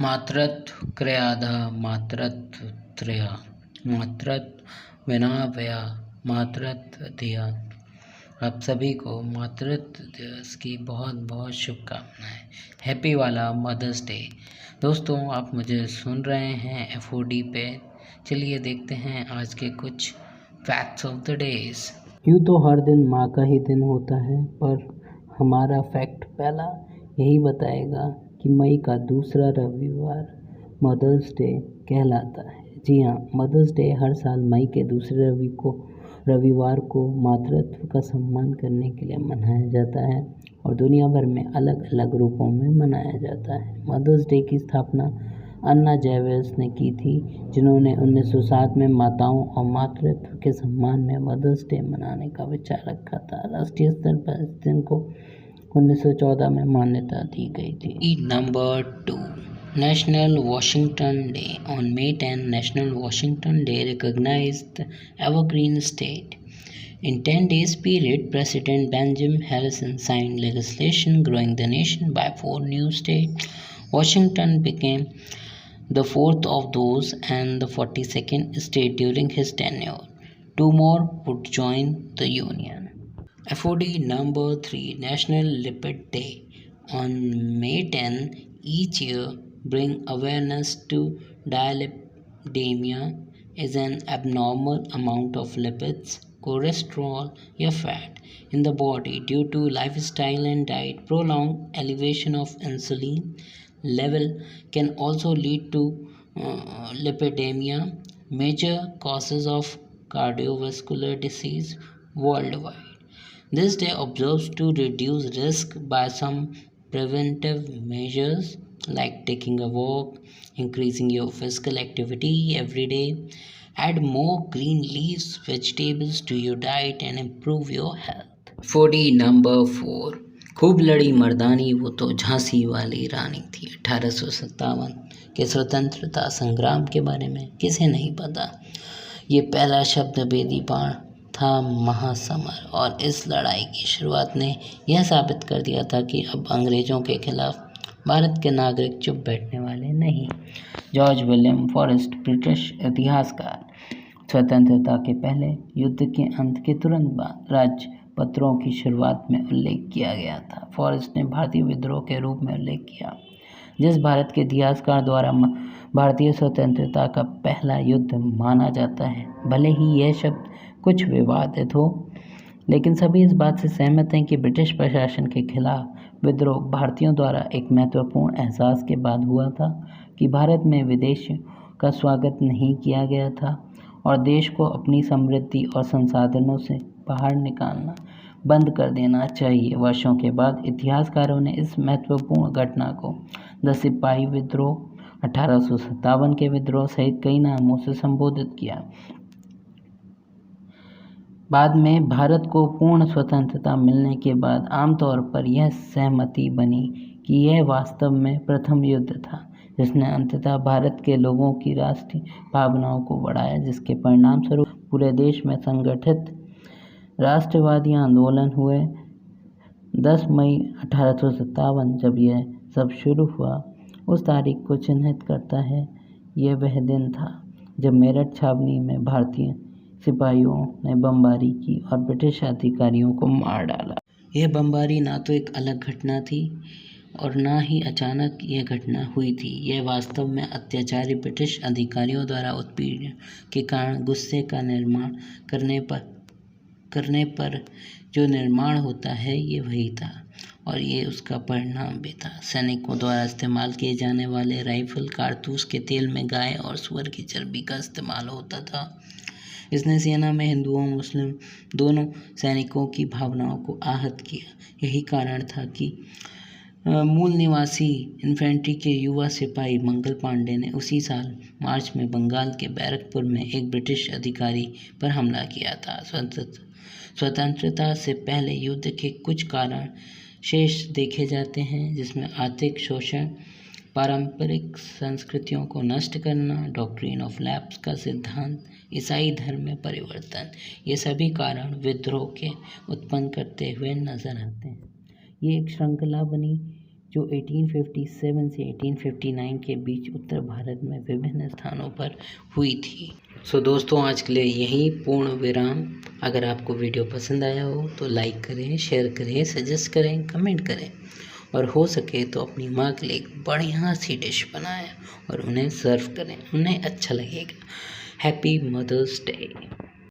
मातृत्व क्रियाधा मातृत्व त्रया मातृत्व विनाभया मातृत्व धिया। आप सभी को मातृत्व दिवस की बहुत बहुत शुभकामनाएं। हैप्पी वाला मदर्स डे। दोस्तों, आप मुझे सुन रहे हैं FOD पे। चलिए देखते हैं आज के कुछ फैक्ट्स ऑफ द डेज। यूँ तो हर दिन माँ का ही दिन होता है, पर हमारा फैक्ट पहला यही बताएगा कि मई का दूसरा रविवार मदर्स डे कहलाता है। जी हाँ, मदर्स डे हर साल मई के दूसरे रविवार को मातृत्व का सम्मान करने के लिए मनाया जाता है और दुनिया भर में अलग अलग रूपों में मनाया जाता है। मदर्स डे की स्थापना अन्ना जैवेस ने की थी, जिन्होंने 1907 में माताओं और मातृत्व के सम्मान में मदर्स डे मनाने का विचार रखा था। राष्ट्रीय स्तर पर इस दिन को 1914 में मान्यता दी गई थी। Number 2, National Washington Day. On May 10, National Washington Day recognized the Evergreen State. In 10 days period, President Benjamin Harrison signed legislation growing the nation by 4 new states. Washington became the fourth of those and the 42nd state during his tenure. 2 more would join the Union. FOD number 3, National Lipid Day. On May 10, each year bring awareness to dyslipidemia is an abnormal amount of lipids, cholesterol or fat in the body due to lifestyle and diet. Prolonged elevation of insulin level can also lead to lipidemia, major causes of cardiovascular disease worldwide. This day observes to reduce risk by some preventive measures like taking a walk, increasing your physical activity every day, add more green leaves, vegetables to your diet and improve your health. 40 number 4, खूब लड़ी मर्दानी वो तो झांसी वाली रानी थी। 1857 के स्वतंत्रता संग्राम के बारे में किसे नहीं पता। ये पहला शब्द बेदी बाण था महासमर, और इस लड़ाई की शुरुआत ने यह साबित कर दिया था कि अब अंग्रेज़ों के खिलाफ भारत के नागरिक चुप बैठने वाले नहीं। जॉर्ज विलियम फॉरेस्ट, ब्रिटिश इतिहासकार। स्वतंत्रता के पहले युद्ध के अंत के तुरंत बाद राजपत्रों की शुरुआत में उल्लेख किया गया था। फॉरेस्ट ने भारतीय विद्रोह के रूप में उल्लेख किया, जिस भारत के इतिहासकार द्वारा भारतीय स्वतंत्रता का पहला युद्ध माना जाता है। भले ही यह शब्द कुछ विवादित हो, लेकिन सभी इस बात से सहमत हैं कि ब्रिटिश प्रशासन के खिलाफ विद्रोह भारतीयों द्वारा एक महत्वपूर्ण एहसास के बाद हुआ था कि भारत में विदेशियों का स्वागत नहीं किया गया था और देश को अपनी समृद्धि और संसाधनों से बाहर निकालना बंद कर देना चाहिए। वर्षों के बाद इतिहासकारों ने इस महत्वपूर्ण घटना को द सिपाही विद्रोह, 1857 के विद्रोह सहित कई नामों से संबोधित किया। बाद में भारत को पूर्ण स्वतंत्रता मिलने के बाद आमतौर पर यह सहमति बनी कि यह वास्तव में प्रथम युद्ध था, जिसने अंततः भारत के लोगों की राष्ट्रीय भावनाओं को बढ़ाया, जिसके परिणाम स्वरूप पूरे देश में संगठित राष्ट्रवादी आंदोलन हुए। 10 मई 1857 जब यह सब शुरू हुआ, उस तारीख को चिन्हित करता है। यह वह दिन था जब मेरठ छावनी में भारतीय सिपाहियों ने बमबारी की और ब्रिटिश अधिकारियों को मार डाला। यह बमबारी ना तो एक अलग घटना थी और ना ही अचानक यह घटना हुई थी। यह वास्तव में अत्याचारी ब्रिटिश अधिकारियों द्वारा उत्पीड़न के कारण गुस्से का निर्माण करने पर जो निर्माण होता है, ये वही था और ये उसका परिणाम भी था। सैनिकों द्वारा इस्तेमाल किए जाने वाले राइफल कारतूस के तेल में गाय और सूअर की चर्बी का इस्तेमाल होता था। इसने सेना में हिंदुओं मुस्लिम दोनों सैनिकों की भावनाओं को आहत किया। यही कारण था कि मूल निवासी इन्फेंट्री के युवा सिपाही मंगल पांडे ने उसी साल मार्च में बंगाल के बैरकपुर में एक ब्रिटिश अधिकारी पर हमला किया था। स्वतंत्रता से पहले युद्ध के कुछ कारण शेष देखे जाते हैं, जिसमें आर्थिक शोषण, पारंपरिक संस्कृतियों को नष्ट करना, डॉक्ट्रिन ऑफ लैप्स का सिद्धांत, ईसाई धर्म में परिवर्तन, ये सभी कारण विद्रोह के उत्पन्न करते हुए नजर आते हैं। ये एक श्रृंखला बनी जो 1857 से 1859 के बीच उत्तर भारत में विभिन्न स्थानों पर हुई थी। सो दोस्तों, आज के लिए यही पूर्ण विराम। अगर आपको वीडियो पसंद आया हो तो लाइक करें, शेयर करें, सजेस्ट करें, कमेंट करें और हो सके तो अपनी माँ के लिए एक बढ़िया सी डिश बनाएं और उन्हें सर्व करें, उन्हें अच्छा लगेगा। Happy mother's day.